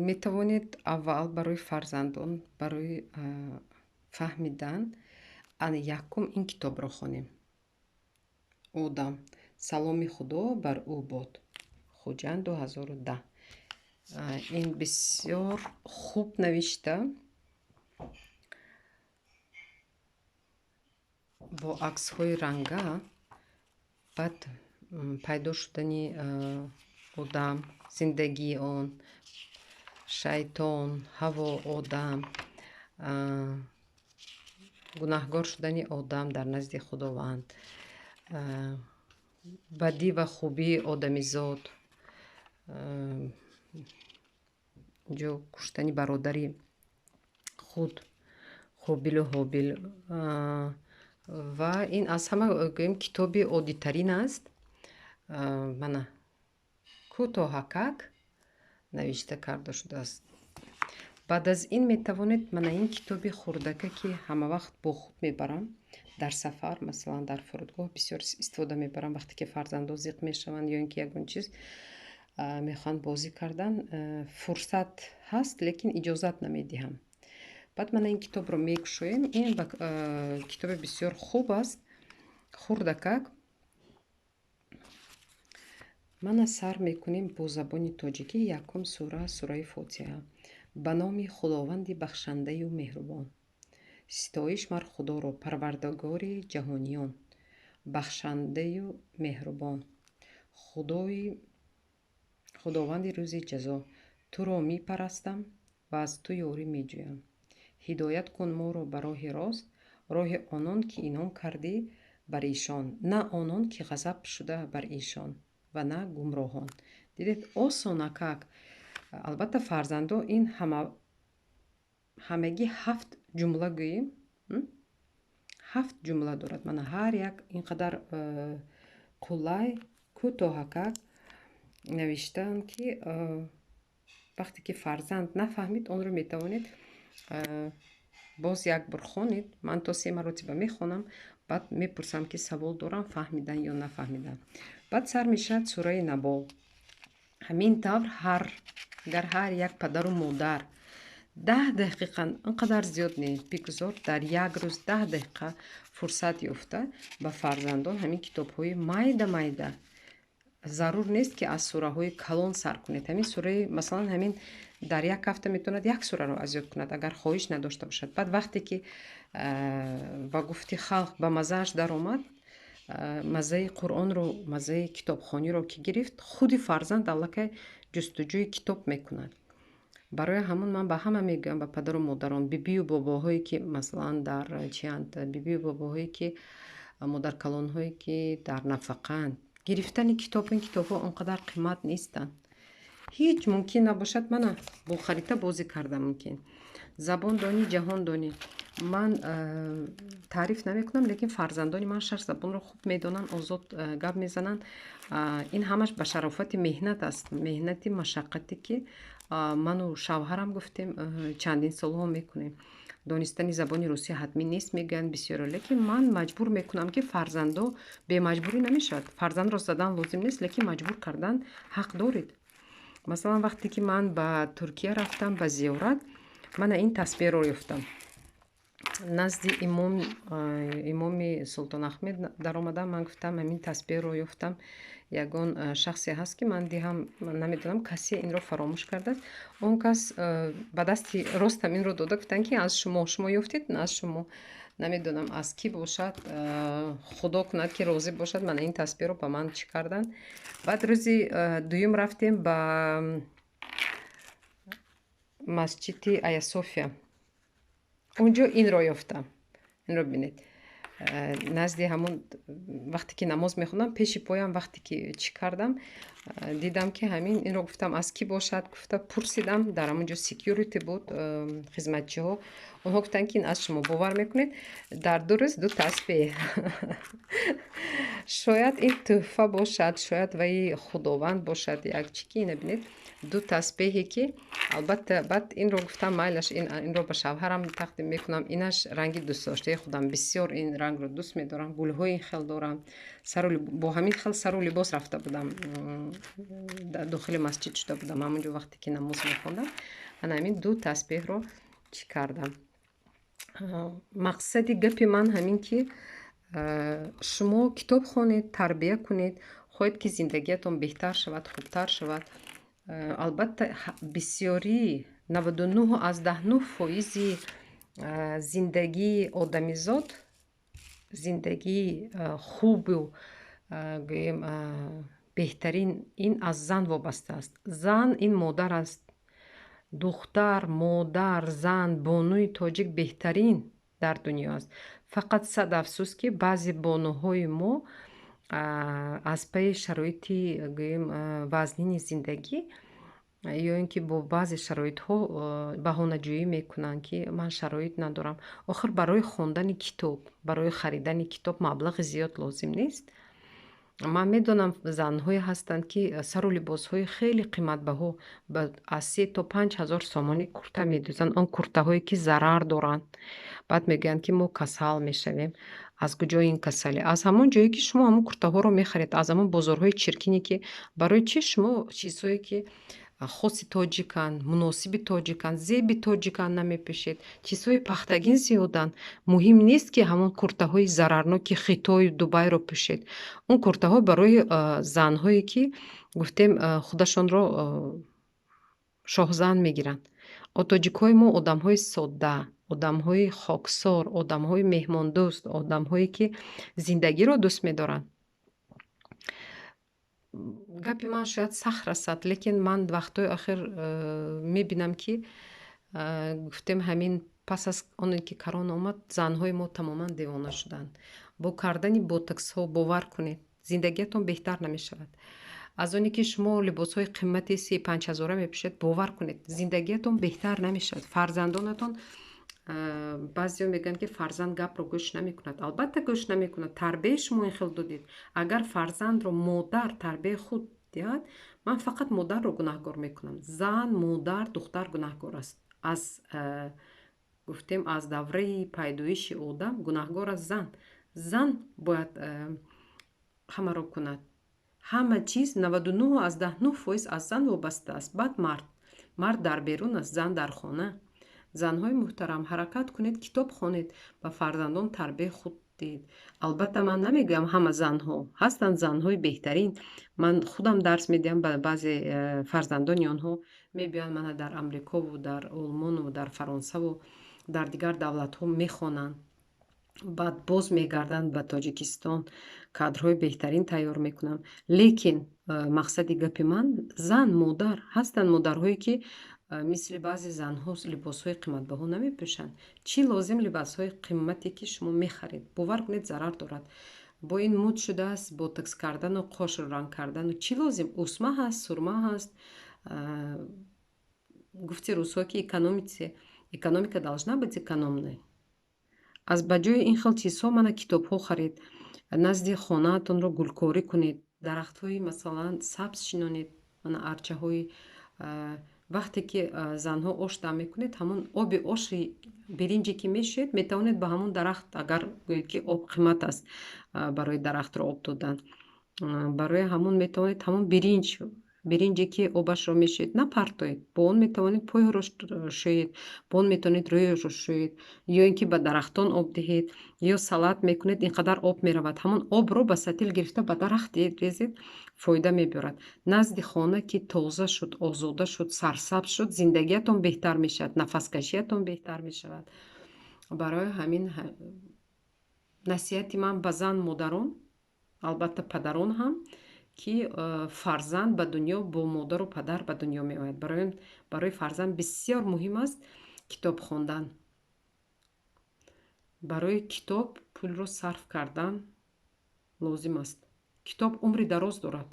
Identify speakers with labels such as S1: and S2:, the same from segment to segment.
S1: метавонед аввал барои фарзандон барои фаҳмидан якум ин китобро хонем. Одам саломи худо бар ӯ бод. Хуҷанд 2010. ин бисёр хуб навишта бо аксҳои ранга. баъд пайдо шудани одам, зиндагии он, шайтон, ҳаво, одам, гунаҳгор шудани одам дар назди худованд, бадӣ ва хубии одамизод, инҷо куштани бародари худ қобилу ҳобил, ва ин аз ҳама гӯем китоби оддитарин аст. мана кӯтоҳакак навишта карда шудааст. баъд аз ин метавонед мана ин китоби хурдака ки ҳамавақт бо худ мебарам дар сафар, масалан дар фурудгоҳ бисёр истифода мебарам вақте ки фарзандо зиқ мешаванд ё ин ки ягон чиз мехоҳанд бозӣ кардан. фурсат ҳаст, лекин иҷозат намедиҳам. баъд мана ин китобро мекушоем. ин китоби бисёр хуб аст, хурдакак. мана сар мекунем бо забони тоҷикӣ. Якум сура, сураи Фотиҳа. ба номи худованди бахшандаю меҳрубон. ситоиш мар худоро, парвардигори ҷаҳониён, бахшандаю меҳрубон, худованди рӯзи ҷазо. туро мепарастам ва аз ту ёрӣ меҷӯям. ҳидоят кун моро ба роҳи рост, роҳи онон ки инъом кардӣ бар ишон, на онон ки ғазаб шуда бар ишон ва на гумроҳон. дидед, осонакак. албатта фарзандо ин ҳамагӣ 7 ҷумла гӯем. 7 ҷумла дорад. мана ҳар як инқадар қулай, кӯтоҳакак навиштаам ки вақте ки фарзанд нафаҳмид, онро метавонед боз як бор хонед. ман то 3 маротиба мехонам, баъд мепурсам ки савол дорам, фаҳмидан ё нафаҳмидан. баъд сар мешавад сураи Набо. ҳамин тавр агар ҳар як падару модар 10 дақиқа, инқадар зиёд не бигузор, дар як рӯз 10 дақиқа фурсат ёфта ба фарзандон ҳамин китобҳои майда зарур нест ки аз сураҳои калон сар кунед. ҳамин сураи масалан ҳамин дар як ҳафта метавонад як сураро аз ёд кунад, агар хоҳиш надошта бошад. баъд вақте ки ба гуфти халқ ба мазааш даромад, маззаи қуръонро, маззаи китобхониро ки гирифт, худи фарзанд аллакай ҷустуҷӯи китоб мекунад. барои ҳамон ман ба ҳама мегӯям, ба падару модарон, бибию бобоҳое ки масалан дар чианд, бибию бобоҳое ки модаркалонҳое ки дар нафақаанд, гирифтани китоб, ин китобҳо онқадар қимат нестанд. ҳеҷ мумкин набошад мана бо харита бозӣ карда мумкин. забондонӣ, ҷаҳондонӣ. ман таъриф намекунам, лекин фарзандони ман 6 забонро хуб медонанд, озод гап мезананд. ин ҳамаш ба шарофати меҳнат аст, меҳнати машаққате ки ману шавҳарам гуфтем чандин солҳо мекунем. донистани забони русӣ ҳатмӣ нест мегӯянд бисёро, лекин ман маҷбур мекунам ки фарзандо бемаҷбурӣ намешавад. фарзандро задан лозим нест, лекин маҷбур кардан ҳақ доред. масалан вақте ки ман ба Туркия рафтам ба зиёрат, мана ин тасбеҳро ёфтам. назди имоми Султон Аҳмед даромадам. ман гуфтам ҳамин тасбеҳро ёфтам. ягон шахсе ҳаст ки ман диҳам, намедонам касе инро фаромӯш кардааст. он кас ба дасти ростам инро дода, гуфтанд ки аз шумо ёфтед? на аз шумо намедонам аз кӣ бошад, худо кунад ки розӣ бошад. мана ин тасбеҳро ба ман чӣ карданд. баъд рӯзи дуюм рафтем ба масҷиди Ая София. онҷо инро ёфтам. инро бинед. назди ҳамон вақте ки намоз мехондам, пеши поям вақте ки чӣ кардам, дидам ки ҳамин инро гуфтам аз кӣ бошад, гуфта пурсидам. дар ҳамонҷо секюрити буд, хизматчиҳо. онҳо гуфтанд ки ин аз шумо. бовар мекунед дар 2 рӯз 2 тасбеҳ. шояд ин тӯҳфа бошад, шояд ваи худованд бошад як чӣ ки ина бинед 2 тасбеҳе ки албатта баъд инро гуфтам майлаш инро ба шавҳарам тақдим мекунам. инаш ранги дӯстдоштаи худам, бисёр ин рангро дӯст медорам. гулҳои ин хел дорам. бо ҳамин хел сару либос рафта будам дар дохили масҷид шуда будам ҳамонҷо вақте ки намоз мехондам. ана ҳамин ду тасбеҳро чӣ кардам. мақсади гапи ман ҳамин ки шумо китоб хонед, тарбия кунед, хоҳед ки зиндагиятон беҳтар шавад, хубтар шавад. албатта бисёрии 99.9% зиндагии одамизод зиндагии хубу гӯем беҳтарин ин аз зан вобаста аст. Зан ин модар аст. духтар, модар, зан, бонуи тоҷик беҳтарин дар дунё аст. Фақат сад афсӯс ки баъзе бонуҳои мо аз пайи шароити гӯем вазнини зиндагӣ ё ин ки бо баъзе шароитҳо баҳонаҷӯӣ мекунанд ки ман шароит надорам. охир барои хондани китоб, барои харидани китоб маблағи зиёд лозим нест. ман медонам занҳое ҳастанд ки сару либосҳои хеле қиматбаҳо аз 3 то 5 ҳазор сомонӣ курта медӯзанд. он куртаҳое ки зарар доранд. баъд мегӯянд ки мо касал мешавем. аз куҷо ин касале? аз ҳамон ҷое ки шумо ҳамон куртаҳоро мехаред, аз ҳамон бозорҳои чиркине ки барои чӣ шумо чизҳое ки хоси тоҷиканд, муносиби тоҷиканд, зеби тоҷиканд намепӯшед? чизҳои пахтагин зиёданд. муҳим нест ки ҳамон куртаҳои зарарноки Хитою, Дубайро пӯшед. он куртаҳо барои занҳое ки гуфтем худашонро шоҳзан мегиранд. тоҷикҳои мо одамҳои содда, одамҳои хоксор, одамҳои меҳмондӯст, одамҳое ки зиндагиро дӯст медоранд. гапи ман шояд сахт расад, лекин ман вақтҳои охир мебинам ки гуфтем ҳамин пас аз оне ки корона омад занҳои мо тамоман девона шуданд. бо кардани ботоксҳо бовар кунед зиндагиятон беҳтар намешавад. аз оне ки шумо либосҳои қимати 3-5 ҳазора мепӯшед, бовар кунед зиндагиятон беҳтар намешавад. фарзандонатон баъзеҳо мегӯянд ки фарзанд гапро гӯш намекунад. албатта гӯш намекунад. тарбияи шумо ин хел додед. агар фарзандро модар тарбияи худ диҳад, ман фақат модарро гунаҳгор мекунам. зан, модар, духтар гунаҳгор аст. аз гуфтем аз давраи пайдоиши одам гунаҳгор аст зан. зан бояд ҳамаро кунад. ҳама чиз 99.9% аз зан вобаста аст. баъд мард дар берун аст, зан дар хона. занҳои муҳтарам, ҳаракат кунед, китоб хонед, ба фарзандон тарбияи худ диҳед. албатта ман намегӯям ҳама занҳо ҳастанд, занҳои беҳтарин. ман худам дарс медиҳам ба баъзе фарзандони онҳо. мебиёянд мана дар амрикову дар олмону дар фаронсаву дар дигар давлатҳо мехонанд, баъд боз мегарданд ба Тоҷикистон, кадрҳои беҳтарин тайёр мекунанд. лекин мақсади гапи ман зан, модар ҳастанд. модарҳое ки мисли баъзе занҳо либосҳои қиматбаҳо намепӯшанд. чӣ лозим либосҳои қиммате ки шумо мехаред? бовар кунед зарар дорад. бо ин муд шудааст ботокс кардану қошро ранг кардану чӣ лозим? усма ҳаст, сурма ҳаст. гуфти рӯзҳо ки экономика должна быть экономной. аз ба ҷои ин хел чизҳо мана китобҳо харед, назди хонаатонро гулкорӣ кунед, дарахтҳои масалан сабз шинонед, мана арчаҳои вақте ки занҳо ош дам мекунед, ҳамон оби оши биринҷе ки мешӯед, метавонед ба ҳамон дарахт, агар гӯед ки об қимат аст барои дарахтро об додан, барои ҳамон метавонед ҳамон биринҷе ки обашро мешӯед напартоед, бо он метавонед пойҳоро шӯед, бо он метавонед рӯйашро шӯед, ё ин ки ба дарахтон об диҳед, ё салат мекунед, ин қадар об меравад, ҳамон обро ба сатил гирифта ба дарахт резед, фоида мебарад. назди хона ки тоза шуд, озода шуд, сарсабз шуд, зиндагиятон беҳтар мешавад, нафаскашиятон беҳтар мешавад. барои ҳамин насиҳати ман ба зан, модарон, албатта падарон ҳам, ки фарзанд ба дунё бо модару падар ба дунё меояд. барои фарзанд бисёр муҳим аст китоб хондан. барои китоб пулро сарф кардан лозим аст. китоб умри дароз дорад.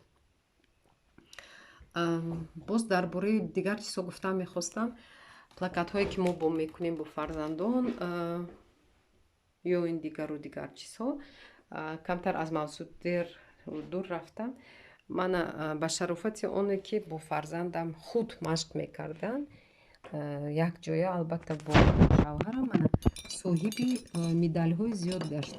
S1: боз дар бораи дигар чизҳо гуфтан мехостам. плакатҳое ки мо бо мекунем бо фарзандон ё ин дигару дигар чизҳо. камтар аз мавзӯъ дур рафтам. ман ба шарофати оне ки бо фарзандам худ машқ мекардам, якҷоя албатта бо шавҳарам мана соҳиби медалҳои зиёд гашт.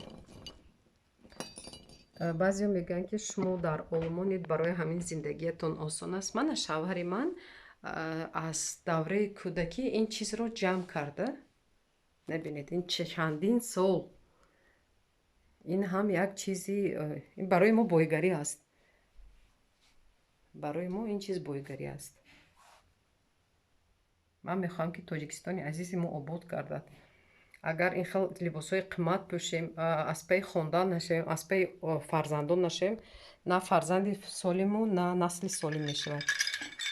S1: баъзеё мегӯянд, ки шумо дар олмонед, барои ҳамин зиндагиятон осон аст. Мана шавҳари ман аз давраи кӯдакӣ ин чизро ҷамъ карда. Набинед, ин чандин сол. Ин ҳам як чизи, ин барои мо бойгарӣ аст. Барои мо ин чиз бойгарӣ аст. Ман мехоҳам, ки Тоҷикистони азизи мо обод гардад. Агар ин хел либосҳои қиммат пӯшем, аз паи хондан нашавем, аз паи фарзандон нашавем, на фарзанди солиму на насли солим мешавад.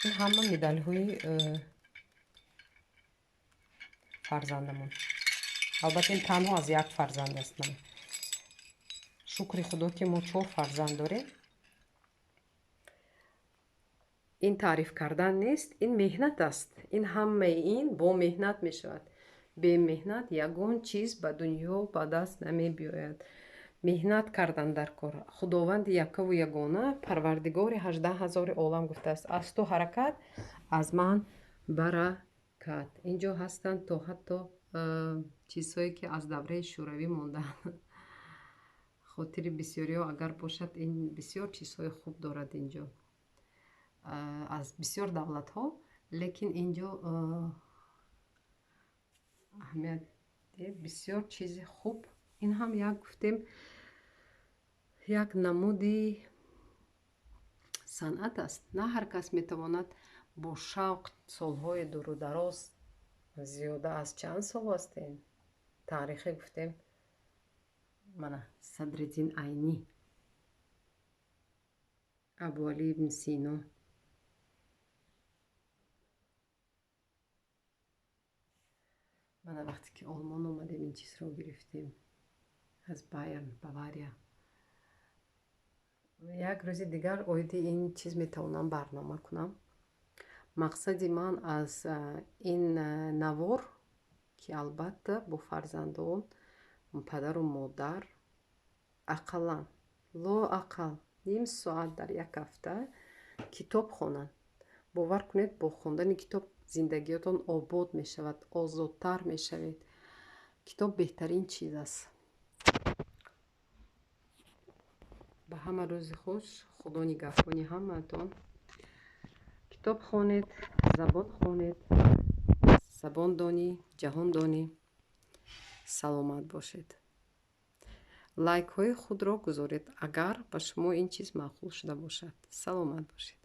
S1: Ин ҳама медалҳои фарзандамон. Албатта ин танҳо аз як фарзанд аст. Ман шукри худо, ки мо 4 фарзанд дорем. ин таъриф кардан нест, ин меҳнат аст. Ин ҳамаи ин бо меҳнат мешавад. Бе меҳнат ягон чиз ба дунё ба даст намебиёяд. Меҳнат кардан дар кор. Худованди якаву ягона, Парвардигори 18 000 олам гуфтааст: аз ту ҳаракат, аз ман баракат. Инҷо ҳастанд то ҳатто чизҳое, ки аз давраи шӯравӣ мондаанд. хотири бисёриҳо агар бошад, ин бисёр чизҳои хуб дорад инҷо. Аз бисёр давлатҳо, лекин инҷо аҳамият бисёр чизи хуб. Ин ҳам як гуфтем, як намуди санъат аст. На ҳар кас метавонад бо шавқ солҳои дуру дароз, зиёда аз чанд сол ҳастем, таърихе гуфтем. Мана Садриддин Айнӣ, Абуалӣ ибн Сино, мана вақте ки олмон омадем, ин чизро гирифтем аз Байерн, Бавария. Як рӯзи дигар оиди ин чиз метавонам барнома кунам. Мақсади ман аз ин навор, ки албатта бо фарзандон, падару модар ақаллан лоақал ним соат дар як ҳафта китоб хонанд. бовар кунед, бо хондани китоб зиндагиётон обод мешавад, озодтар мешавед. китоб беҳтарин чиз аст. ба ҳама рӯзи хуш. Худо нигаҳбони ҳамаатон. китоб хонед, забон хонед, забон донӣ, ҷаҳон донӣ. саломат бошед. лайкҳои худро гузоред, агар ба шумо ин чиз маъқул шуда бошад. саломат бошед.